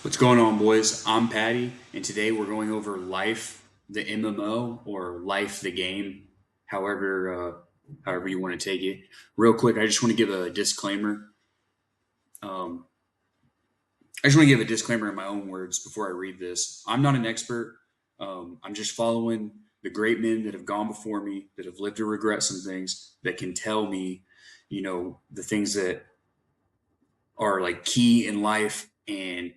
What's going on, boys? I'm Patty, and today we're going over Life, the MMO, or Life, the game, however you want to take it. Real quick, I just want to give a disclaimer. Um, I just want to give a disclaimer in my own words before I read this. I'm not an expert. I'm just following the great men that have gone before me, that have lived to regret some things, that can tell me, the things that are like key in life and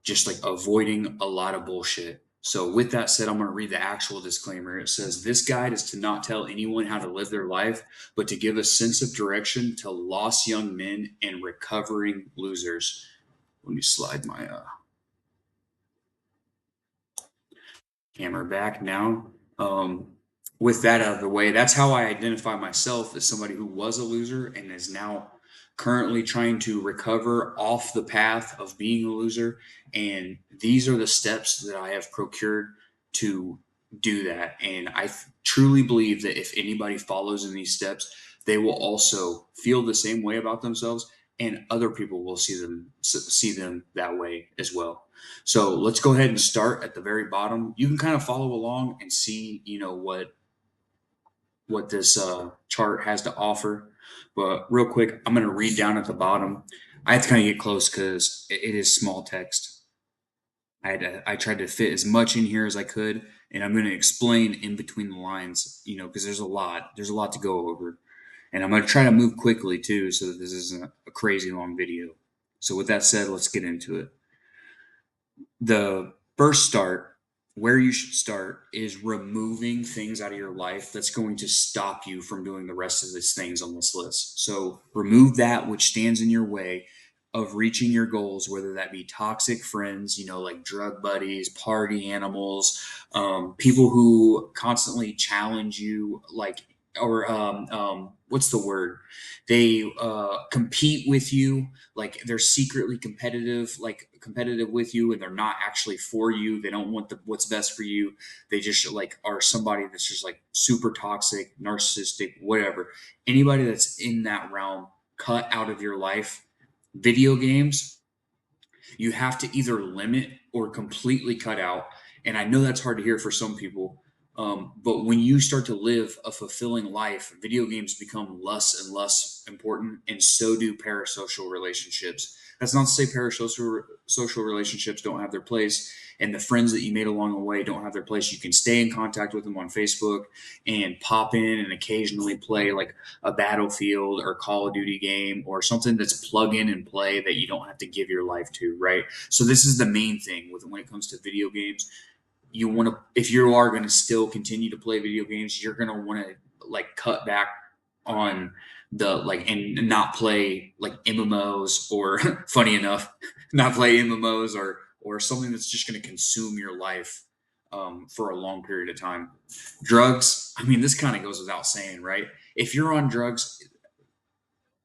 just like avoiding a lot of bullshit. So, with that said, I'm going to read the actual disclaimer. It says, "This guide is to not tell anyone how to live their life, but to give a sense of direction to lost young men and recovering losers." Let me slide my camera back now. Um, with that out of the way, that's how I identify myself as somebody who was a loser and is now currently trying to recover off the path of being a loser. And these are the steps that I have procured to do that. And truly believe that if anybody follows in these steps, they will also feel the same way about themselves, and other people will see them that way as well. So let's go ahead and start at the very bottom. You can kind of follow along and see, what this chart has to offer. But real quick, I'm going to read down at the bottom. I have to kind of get close because it is small text. I tried to fit as much in here as I could, and I'm going to explain in between the lines, because there's a lot. There's a lot to go over, and I'm going to try to move quickly too, so that this isn't a crazy long video. So with that said, let's get into it. The first start, where you should start, is removing things out of your life that's going to stop you from doing the rest of these things on this list. So remove that which stands in your way of reaching your goals, whether that be toxic friends, like drug buddies, party animals, people who constantly challenge you, like, or what's the word? They compete with you, like they're secretly competitive with you, and they're not actually for you. They don't want what's best for you. They just like are somebody that's just like super toxic, narcissistic, whatever. Anybody that's in that realm, cut out of your life. Video games, you have to either limit or completely cut out. And I know that's hard to hear for some people. But when you start to live a fulfilling life, video games become less and less important, and so do parasocial relationships. That's not to say parasocial social relationships don't have their place, and the friends that you made along the way don't have their place. You can stay in contact with them on Facebook and pop in and occasionally play like a Battlefield or Call of Duty game or something that's plug in and play that you don't have to give your life to, right? So this is the main thing with when it comes to video games. You want to, if you are going to still continue to play video games, you're going to want to like cut back on the like and not play like MMOs or funny enough, not play MMOs or something that's just going to consume your life for a long period of time. Drugs, I mean, this kind of goes without saying, right? If you're on drugs,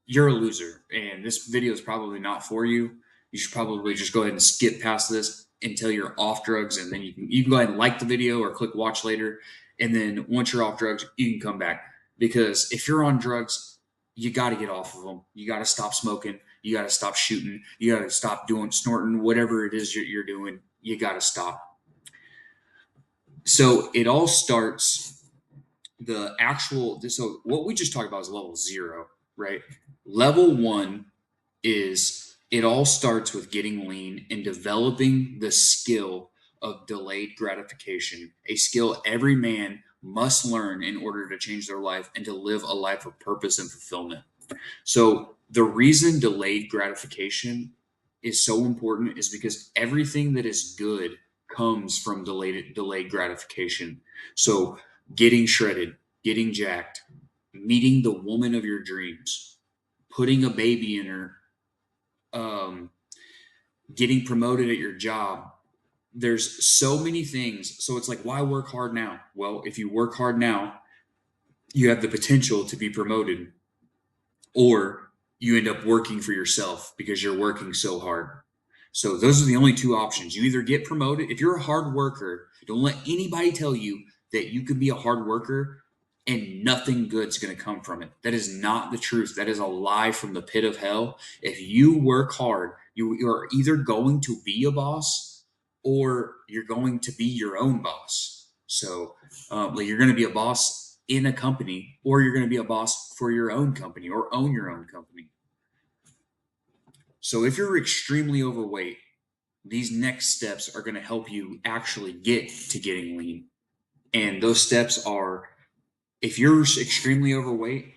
you're a loser, and this video is probably not for you. You should probably just go ahead and skip past this until you're off drugs, and then you can go ahead and like the video or click watch later, and then once you're off drugs, you can come back. Because if you're on drugs, you got to get off of them. You got to stop smoking. You got to stop shooting. You got to stop doing snorting, whatever it is you're doing. You got to stop. So it all starts the actual. So what we just talked about is level zero, right? Level one is it all starts with getting lean and developing the skill of delayed gratification, a skill every man must learn in order to change their life and to live a life of purpose and fulfillment. So, the reason delayed gratification is so important is because everything that is good comes from delayed gratification. So, getting shredded, getting jacked, meeting the woman of your dreams, putting a baby in her, um, getting promoted at your job. There's so many things. So it's like, why work hard now? Well, if you work hard now, you have the potential to be promoted, or you end up working for yourself because you're working so hard. So those are the only two options. You either get promoted. If you're a hard worker, don't let anybody tell you that you can be a hard worker and nothing good's going to come from it. That is not the truth. That is a lie from the pit of hell. If you work hard, You're either going to be a boss or you're going to be your own boss. So, like you're going to be a boss in a company, or you're going to be a boss for your own company or own your own company. So, if you're extremely overweight, these next steps are going to help you actually get to getting lean. And those steps are, if you're extremely overweight,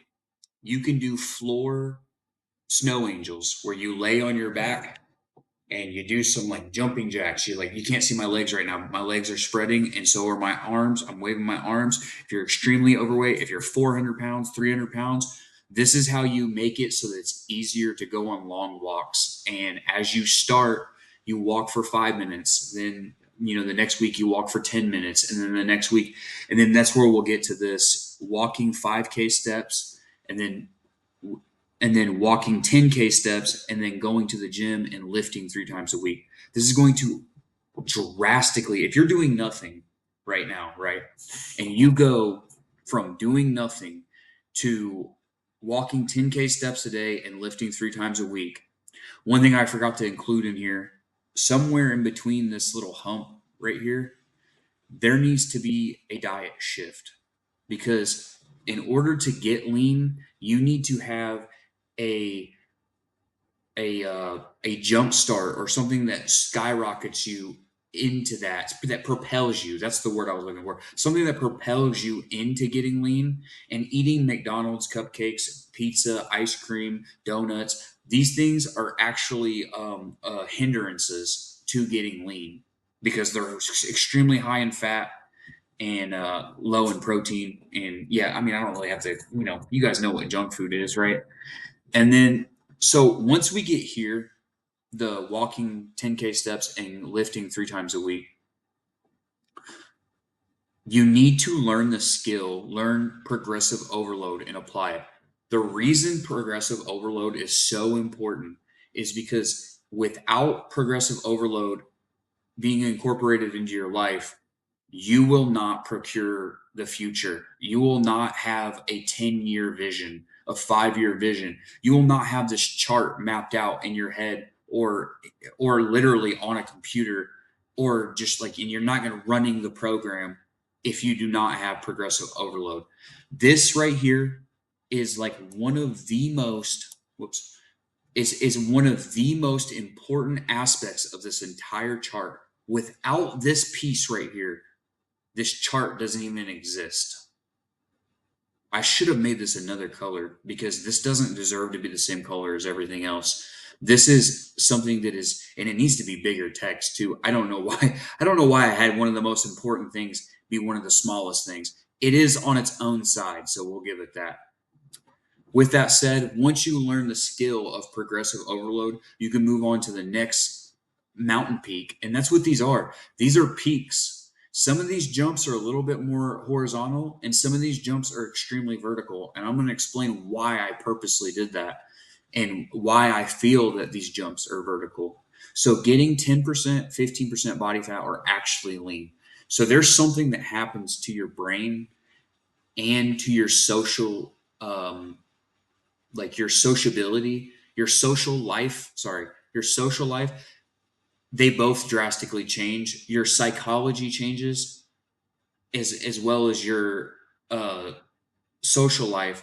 you can do floor snow angels where you lay on your back and you do some like jumping jacks. You like, you can't see my legs right now, but my legs are spreading and so are my arms. I'm waving my arms. If you're extremely overweight, if you're 400 pounds, 300 pounds, this is how you make it so that it's easier to go on long walks. And as you start, you walk for 5 minutes, then the next week you walk for 10 minutes, and then the next week, and then that's where we'll get to this walking 5K steps, and then walking 10K steps, and then going to the gym and lifting 3 times a week. This is going to drastically, if you're doing nothing right now, right, and you go from doing nothing to walking 10K steps a day and lifting 3 times a week. One thing I forgot to include in here, somewhere in between this little hump right here, there needs to be a diet shift, because in order to get lean, you need to have a a jump start or something that skyrockets you into that propels you. That's the word I was looking for. Something that propels you into getting lean. And eating McDonald's, cupcakes, pizza, ice cream, donuts, these things are actually hindrances to getting lean, because they're extremely high in fat and low in protein. And yeah, I mean, I don't really have to, you guys know what junk food is, right? And then, so once we get here, the walking 10K steps and lifting 3 times a week, you need to learn the skill, learn progressive overload, and apply it. The reason progressive overload is so important is because without progressive overload being incorporated into your life, you will not procure the future. You will not have a 10-year vision, a 5-year vision. You will not have this chart mapped out in your head, or literally on a computer, or just like, and you're not going to running the program if you do not have progressive overload. This right here is like one of the most whoops is one of the most important aspects of this entire chart. Without this piece right here, this chart doesn't even exist. I should have made this another color, because this doesn't deserve to be the same color as everything else. This is something that is, and it needs to be bigger text too. I don't know why. I don't know why I had one of the most important things be one of the smallest things. It is on its own side, so we'll give it that. With that said, once you learn the skill of progressive overload, you can move on to the next mountain peak. And that's what these are. These are peaks. Some of these jumps are a little bit more horizontal, and some of these jumps are extremely vertical. And I'm going to explain why I purposely did that and why I feel that these jumps are vertical. So, getting 10%, 15% body fat are actually lean. So, there's something that happens to your brain and to your social like your sociability, your social life, they both drastically change. Your psychology changes as well as your uh, social life,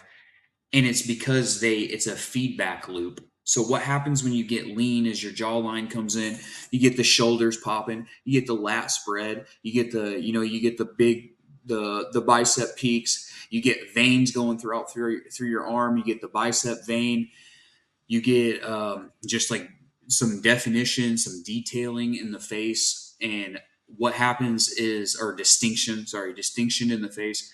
and it's because it's a feedback loop. So what happens when you get lean is your jawline comes in, you get the shoulders popping, you get the lat spread, you get the big the bicep peaks, you get veins going through your arm, you get the bicep vein, you get just like some definition, some detailing in the face, and what happens is, or distinction in the face.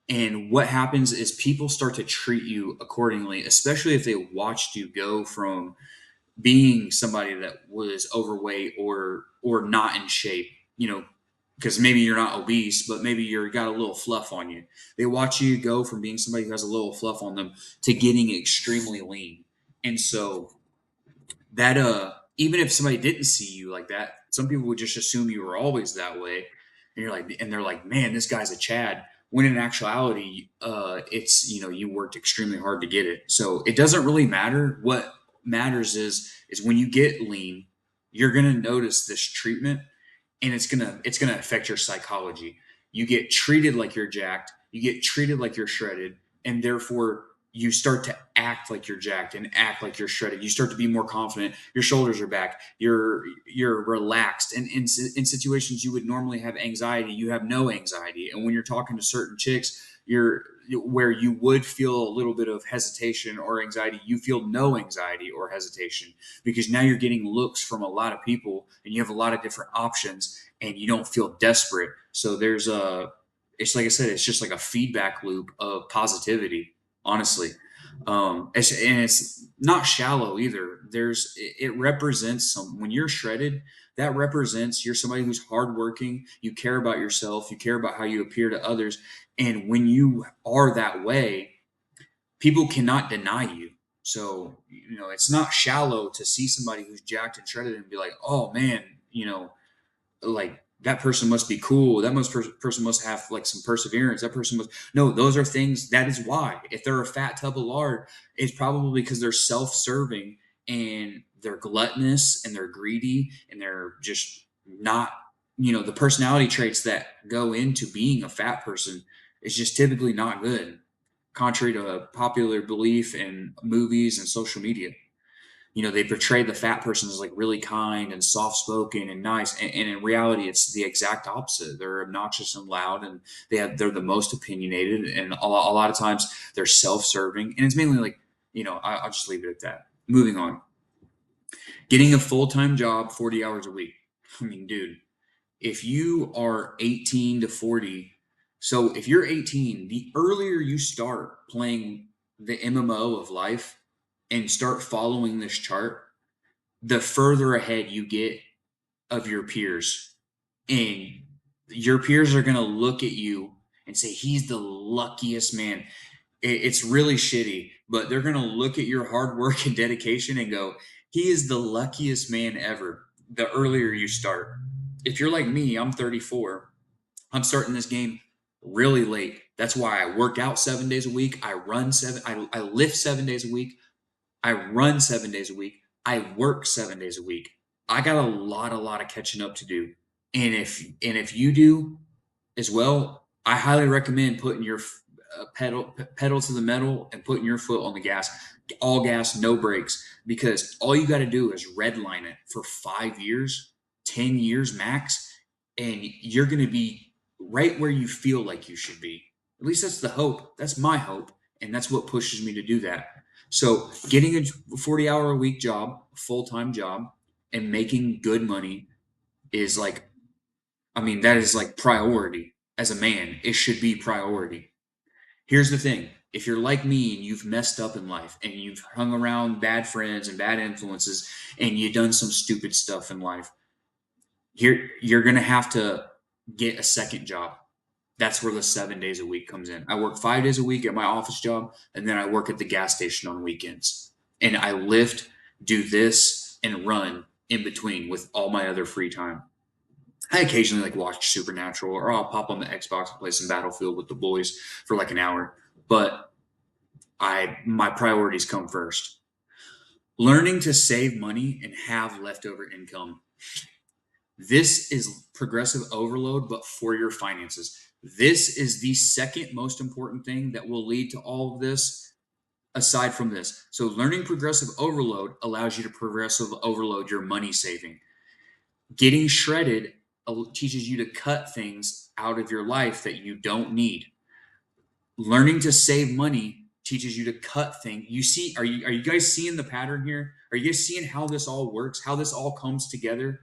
And what happens is people start to treat you accordingly, especially if they watched you go from being somebody that was overweight or not in shape, because maybe you're not obese, but maybe you're got a little fluff on you. They watch you go from being somebody who has a little fluff on them to getting extremely lean. And so that even if somebody didn't see you like that, some people would just assume you were always that way. And they're like, man, this guy's a Chad. When in actuality, it's you worked extremely hard to get it. So it doesn't really matter matters is when you get lean, you're gonna notice this treatment, and it's gonna affect your psychology. You get treated like you're jacked, you get treated like you're shredded, and therefore you start to act like you're jacked and act like you're shredded. You start to be more confident. Your shoulders are back. You're relaxed. And in situations you would normally have anxiety, you have no anxiety. And when you're talking to certain chicks, you're where you would feel a little bit of hesitation or anxiety, you feel no anxiety or hesitation because now you're getting looks from a lot of people and you have a lot of different options and you don't feel desperate. So there's a, it's like I said, it's just like a feedback loop of positivity, honestly. And it's not shallow either. It represents some, when you're shredded, that represents you're somebody who's hardworking, you care about yourself, you care about how you appear to others. And when you are that way, people cannot deny you. So, it's not shallow to see somebody who's jacked and shredded and be like, oh man, like that person must be cool. Person must have like some perseverance. That person must, no, those are things. That is why if they're a fat tub of lard, it's probably because they're self-serving and they're gluttonous and they're greedy and they're just not, the personality traits that go into being a fat person is just typically not good, contrary to popular belief in movies and social media. They portray the fat person as like really kind and soft spoken and nice, and in reality it's the exact opposite. They're obnoxious and loud, and they're the most opinionated, and a lot of times they're self-serving, and it's mainly like, I'll just leave it at that. Moving on. Getting a full-time job, 40 hours a week. I mean, dude, if you are 18 to 40, so if you're 18, the earlier you start playing the MMO of life and start following this chart, the further ahead you get of your peers. And your peers are going to look at you and say, he's the luckiest man. It's really shitty, but they're going to look at your hard work and dedication and go, he is the luckiest man ever. The earlier you start. If you're like me, I'm 34. I'm starting this game really late. That's why I work out 7 days a week. I lift 7 days a week. I run 7 days a week. I work 7 days a week. I got a lot of catching up to do. And if you do as well, I highly recommend putting your pedal to the metal and putting your foot on the gas, all gas, no brakes, because all you got to do is redline it for 5 years, 10 years max, and you're going to be right where you feel like you should be. At least that's the hope. That's my hope, and that's what pushes me to do that. So, getting a 40-hour-a-week job, full time job, and making good money is like, I mean, that is like priority. As a man, it should be priority. Here's the thing: if you're like me and you've messed up in life and you've hung around bad friends and bad influences and you've done some stupid stuff in life, you're gonna have to get a second job. That's where the 7 days a week comes in. I work 5 days a week at my office job, and then I work at the gas station on weekends. And I lift, do this, and run in between with all my other free time. I occasionally like watch Supernatural, or I'll pop on the Xbox and play some Battlefield with the boys for like an hour. But my priorities come first. Learning to save money and have leftover income. This is progressive overload, but for your finances. This is the second most important thing that will lead to all of this, aside from this. So, learning progressive overload allows you to progressive overload your money saving. Getting shredded teaches you to cut things out of your life that you don't need. Learning to save money teaches you to cut things. You see, are you guys seeing the pattern here? Are you guys seeing how this all works? How this all comes together?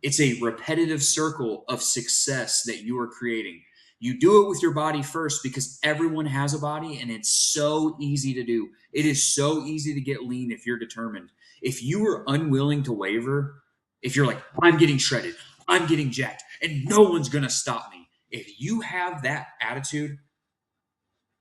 It's a repetitive circle of success that you are creating. You do it with your body first because everyone has a body and it's so easy to do. It is so easy to get lean if you're determined. If you are unwilling to waver, if you're like, I'm getting shredded, I'm getting jacked, and no one's going to stop me. If you have that attitude,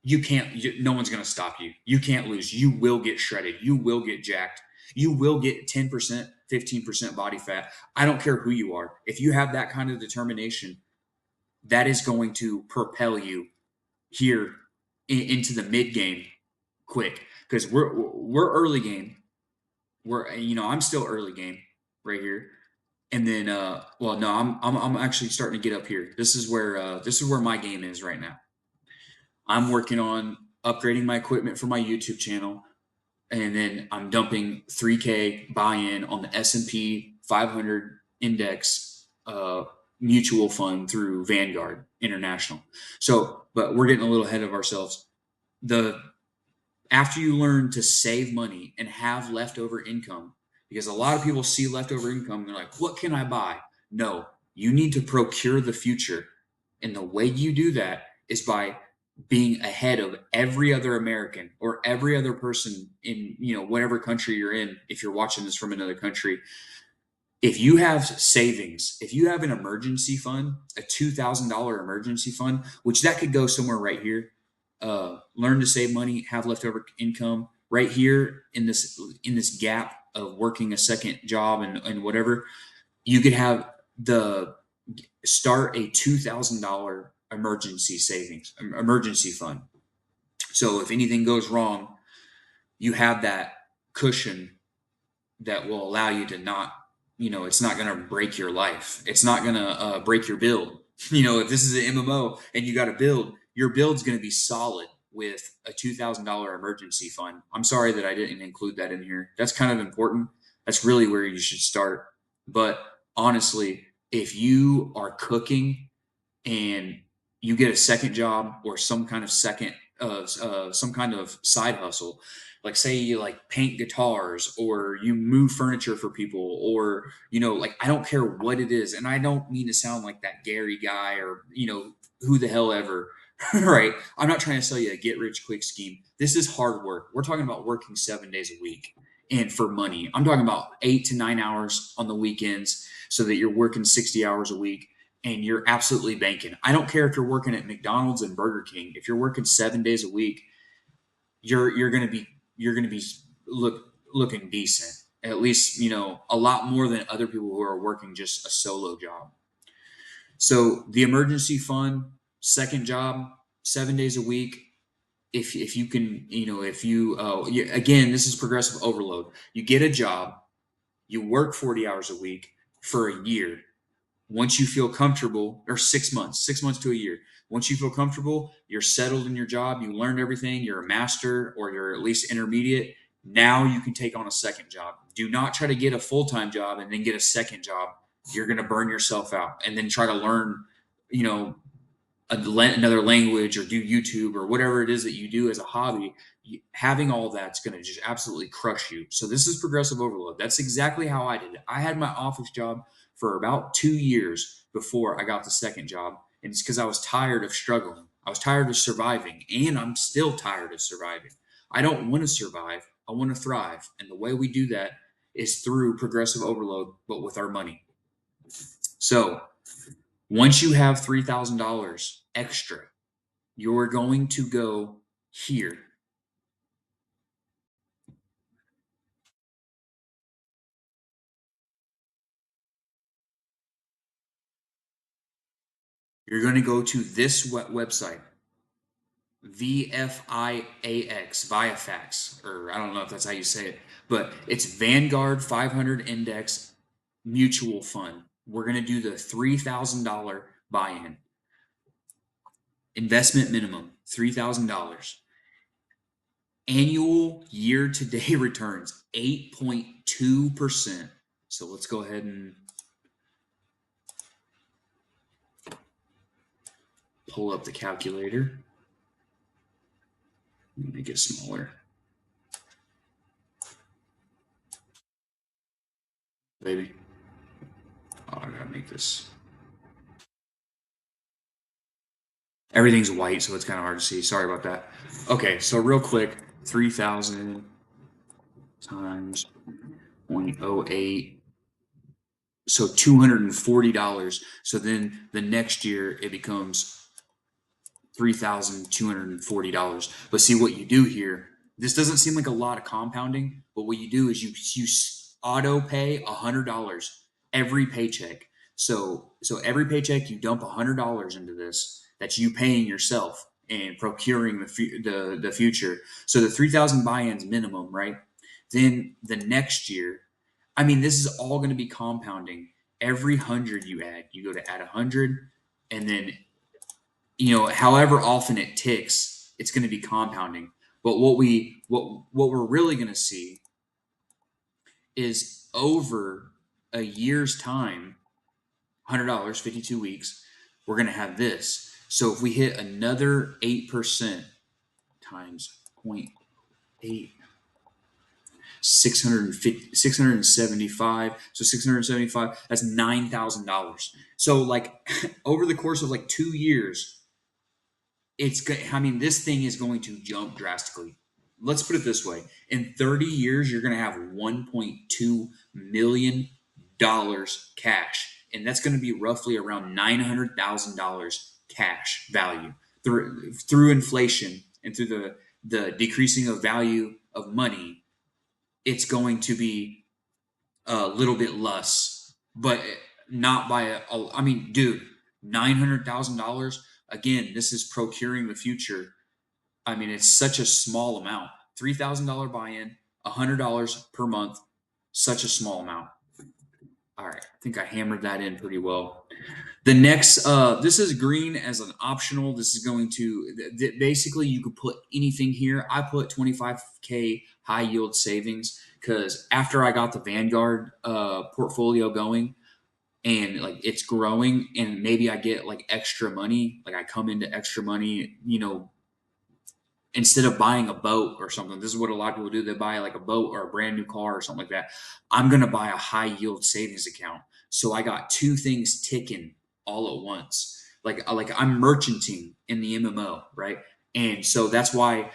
no one's going to stop you. You can't lose. You will get shredded. You will get jacked. You will get 10%, 15% body fat. I don't care who you are. If you have that kind of determination, that is going to propel you here into the mid game quick, because we're early game. I'm still early game right here. And then, well, no, I'm actually starting to get up here. This is where my game is right now. I'm working on upgrading my equipment for my YouTube channel, and then I'm dumping 3K buy-in on the S&P 500 index mutual fund through Vanguard International. So, but we're getting a little ahead of ourselves. The After you learn to save money and have leftover income, because a lot of people see leftover income and they're like, what can I buy? No, you need to procure the future. And the way you do that is by being ahead of every other American or every other person in, whatever country you're in. If you're watching this from another country, if you have savings, if you have an emergency fund, a $2,000 emergency fund, which that could go somewhere right here, learn to save money, have leftover income right here in this gap of working a second job and whatever, you could have the start a $2,000 emergency fund. So if anything goes wrong, you have that cushion that will allow you to not, it's not going to break your life. It's not going to break your build. If this is an MMO and you got to build, your build's going to be solid with a $2,000 emergency fund. I'm sorry that I didn't include that in here. That's kind of important. That's really where you should start. But honestly, if you are cooking and you get a second job or some kind of side hustle, like say you like paint guitars or you move furniture for people, or like, I don't care what it is, and I don't mean to sound like that Gary guy or who the hell ever. Right, I'm not trying to sell you a get rich quick scheme. This is hard work. We're talking about working 7 days a week, and for money I'm talking about 8 to 9 hours on the weekends, so that you're working 60 hours a week and you're absolutely banking. I don't care if you're working at McDonald's and Burger King. If you're working 7 days a week, you're gonna be looking decent. At least a lot more than other people who are working just a solo job. So the emergency fund, second job, 7 days a week. If you can, if you again, this is progressive overload. You get a job, you work 40 hours a week for a year. Once you feel comfortable, or 6 months to a year, once you feel comfortable, you're settled in your job, you learned everything, you're a master or you're at least intermediate. Now you can take on a second job. Do not try to get a full-time job and then get a second job. You're going to burn yourself out. And then try to learn, you know, another language or do YouTube or whatever it is that you do as a hobby. Having all that's going to just absolutely crush you. So this is progressive overload. That's exactly how I did it. I had my office job for about 2 years before I got the second job, and it's because I was tired of struggling. I was tired of surviving, and I'm still tired of surviving. I don't want to survive. I want to thrive, and the way we do that is through progressive overload, but with our money. So once you have $3,000 extra, you're going to go here. You're going to go to this website, VFIAX, or I don't know if that's how you say it, but it's Vanguard 500 Index Mutual Fund. We're going to do the $3,000 buy in. Investment minimum $3,000. Annual year to date returns 8.2%. So let's go ahead and pull up the calculator. Make it smaller. Baby. Oh, I gotta make this. Everything's white, so it's kind of hard to see. Sorry about that. Okay, so real quick, 3,000 times 0.08. So $240. So then the next year it becomes $3,240. But see what you do here. This doesn't seem like a lot of compounding, but what you do is you auto pay $100 every paycheck. So every paycheck you dump $100 into this. That's you paying yourself and procuring the future. So the 3,000 buy-ins minimum, right? Then the next year, I mean, this is all going to be compounding. Every 100 you add, you go to add 100, and then, however often it ticks, it's going to be compounding. But what we're really going to see is over a year's time, $100, 52 weeks, we're going to have this. So if we hit another 8% times 0.8, 675, so 675, that's $9,000. So like over the course of like 2 years, I mean, this thing is going to jump drastically. Let's put it this way: in 30 years, you're going to have $1.2 million cash, and that's going to be roughly around $900,000 cash value through inflation and through the decreasing of value of money. It's going to be a little bit less, but not by I mean, dude, $900,000. Again, this is procuring the future. I mean, it's such a small amount. $3,000 buy-in, $100 per month, such a small amount. All right, I think I hammered that in pretty well. The next, this is green as an optional. This is going to basically you could put anything here. I put 25K high yield savings because after I got the Vanguard portfolio going, and like it's growing, and maybe I get like extra money, like I come into extra money, instead of buying a boat or something. This is what a lot of people do. They buy like a boat or a brand new car or something like that. I'm going to buy a high yield savings account. So I got two things ticking all at once. Like I'm merchanting in the MMO, right? And so that's why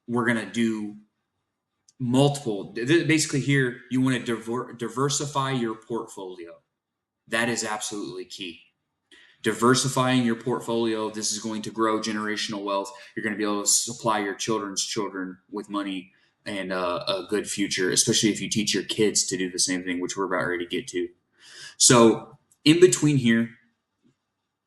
we're going to do multiple. Basically here, you want to diversify your portfolio. That is absolutely key. Diversifying your portfolio, this is going to grow generational wealth. You're going to be able to supply your children's children with money and a good future, especially if you teach your kids to do the same thing, which we're about ready to get to. So in between here,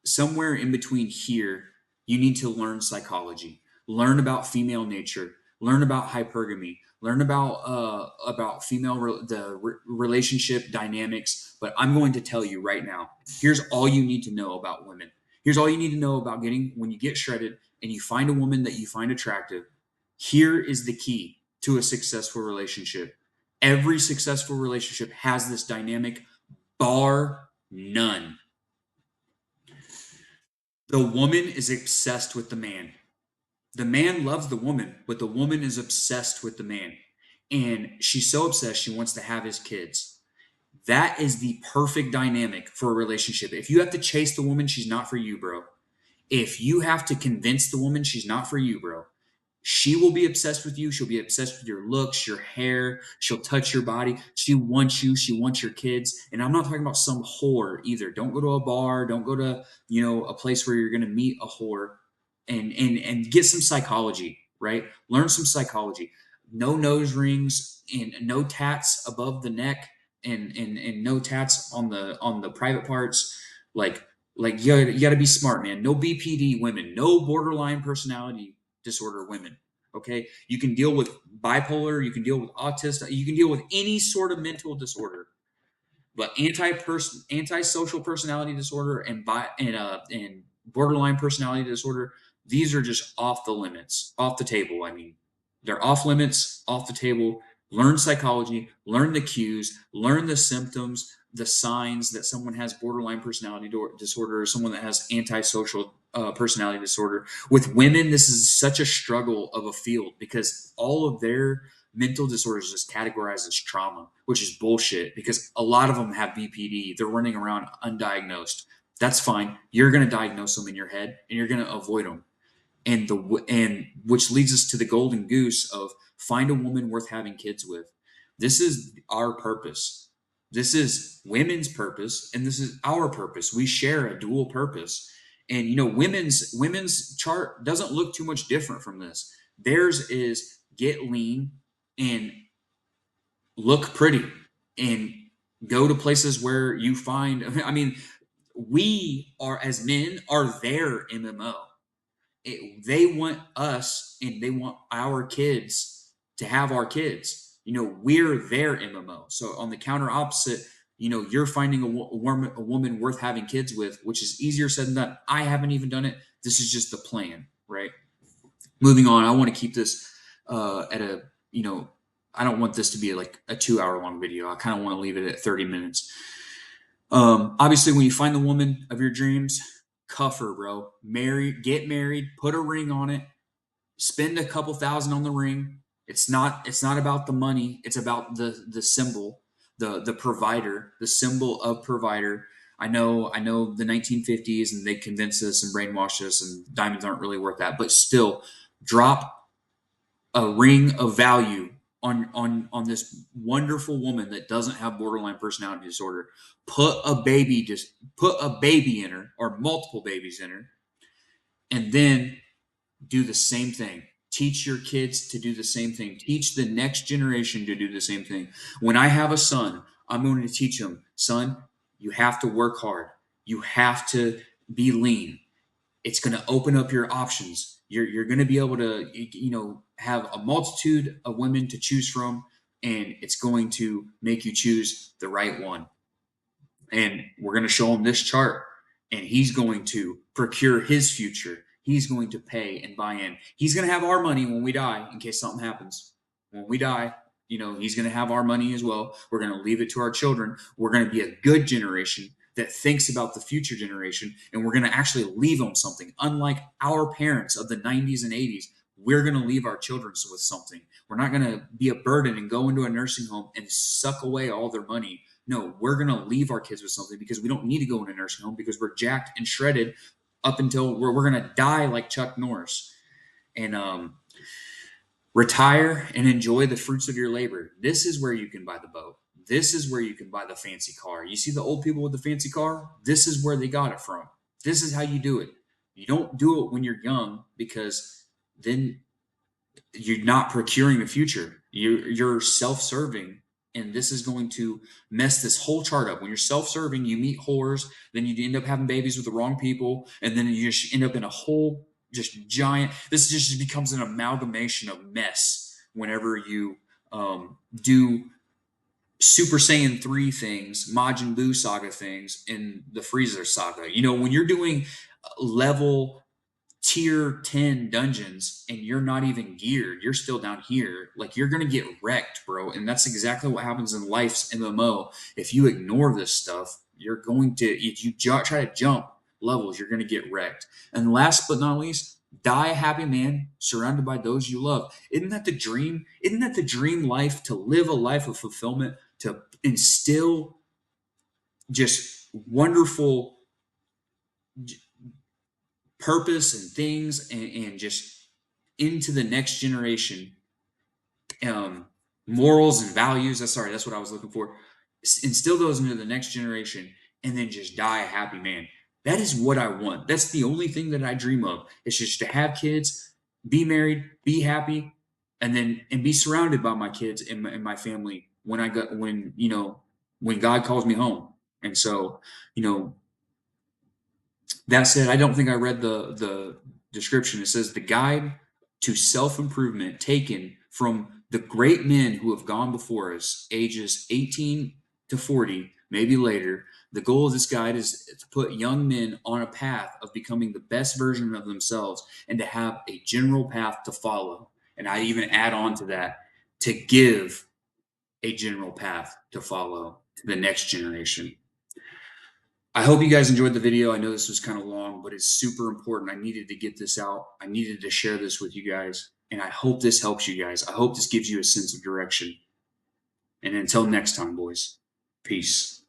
somewhere in between here, you need to learn psychology, learn about female nature, learn about hypergamy, learn about relationship dynamics. But I'm going to tell you right now, here's all you need to know about women. Here's all you need to know about getting when you get shredded and you find a woman that you find attractive. Here is the key to a successful relationship. Every successful relationship has this dynamic, bar none. The woman is obsessed with the man. The man loves the woman, but the woman is obsessed with the man. And she's so obsessed, she wants to have his kids. That is the perfect dynamic for a relationship. If you have to chase the woman, she's not for you, bro. If you have to convince the woman, she's not for you, bro. She will be obsessed with you. She'll be obsessed with your looks, your hair. She'll touch your body. She wants you. She wants your kids. And I'm not talking about some whore either. Don't go to a bar. Don't go to, a place where you're going to meet a whore and get some psychology, right? Learn some psychology. No nose rings and no tats above the neck and no tats on the private parts. Like you gotta be smart, man. No BPD women, no borderline personality disorder women. Okay, you can deal with bipolar, you can deal with autism, you can deal with any sort of mental disorder, but antisocial personality disorder and borderline personality disorder, these are just off the limits, off the table. I mean, they're off limits, off the table. Learn psychology, learn the cues, learn the symptoms, the signs that someone has borderline personality disorder or someone that has antisocial personality disorder. With women, this is such a struggle of a field because all of their mental disorders is categorized as trauma, which is bullshit because a lot of them have BPD. They're running around undiagnosed. That's fine. You're going to diagnose them in your head and you're going to avoid them. And which leads us to the golden goose of find a woman worth having kids with. This is our purpose. This is women's purpose and this is our purpose. We share a dual purpose. And women's chart doesn't look too much different from this. Theirs is get lean and look pretty and go to places where you find, I mean, we are as men are their MMO. They want us and they want our kids to have our kids. we're their MMO. So on the counter opposite, you're finding a woman worth having kids with, which is easier said than done. I haven't even done it. This is just the plan, right? Moving on, I want to keep this at a, I don't want this to be like a 2 hour long video. I kind of want to leave it at 30 minutes. Obviously, when you find the woman of your dreams, cuff her, bro. Get married, put a ring on it, spend a couple thousand on the ring. It's not about the money. It's about the symbol, the provider, the symbol of provider. I know the 1950s, and they convinced us and brainwashed us, and diamonds aren't really worth that. But still, drop a ring of value on this wonderful woman that doesn't have borderline personality disorder. Put a baby in her, or multiple babies in her, and then do the same thing. Teach your kids to do the same thing. Teach the next generation to do the same thing. When I have a son, I'm going to teach him, son, you have to work hard. You have to be lean. It's going to open up your options. You're going to be able to, have a multitude of women to choose from, and it's going to make you choose the right one. And we're going to show him this chart, and he's going to procure his future. He's going to pay and buy in. He's going to have our money when we die, in case something happens. When we die, he's going to have our money as well. We're going to leave it to our children. We're going to be a good generation that thinks about the future generation, and we're going to actually leave them something. Unlike our parents of the 90s and 80s, we're going to leave our children with something. We're not going to be a burden and go into a nursing home and suck away all their money. No, we're going to leave our kids with something, because we don't need to go in a nursing home, because we're jacked and shredded up until we're going to die like Chuck Norris. And retire and enjoy the fruits of your labor. This is where you can buy the boat. This is where you can buy the fancy car. You see the old people with the fancy car? This is where they got it from. This is how you do it. You don't do it when you're young, because then you're not procuring the future. You're self-serving, and this is going to mess this whole chart up. When you're self-serving, you meet whores, then you end up having babies with the wrong people, and then you just end up in a whole just giant. This just becomes an amalgamation of mess whenever you do Super Saiyan 3 things, Majin Buu saga things, in the Freezer saga. When you're doing level tier 10 dungeons and you're not even geared, you're still down here, like, you're gonna get wrecked, bro. And that's exactly what happens in life's MMO. If you ignore this stuff, you're going to, if you try to jump levels, you're gonna get wrecked. And last but not least, die a happy man surrounded by those you love. Isn't that the dream? Isn't that the dream life? To live a life of fulfillment, to instill just wonderful purpose and things, and just into the next generation, morals and values. That's what I was looking for. Instill those into the next generation, and then just die a happy man. That is what I want. That's the only thing that I dream of. It's just to have kids, be married, be happy, and be surrounded by my kids and my family when God calls me home. And so, that said, I don't think I read the description. It says, the guide to self-improvement taken from the great men who have gone before us, ages 18 to 40, maybe later. The goal of this guide is to put young men on a path of becoming the best version of themselves, and to have a general path to follow. And I even add on to that, to give a general path to follow to the next generation. I hope you guys enjoyed the video. I know this was kind of long, but it's super important. I needed to get this out. I needed to share this with you guys. And I hope this helps you guys. I hope this gives you a sense of direction. And until next time, boys, peace.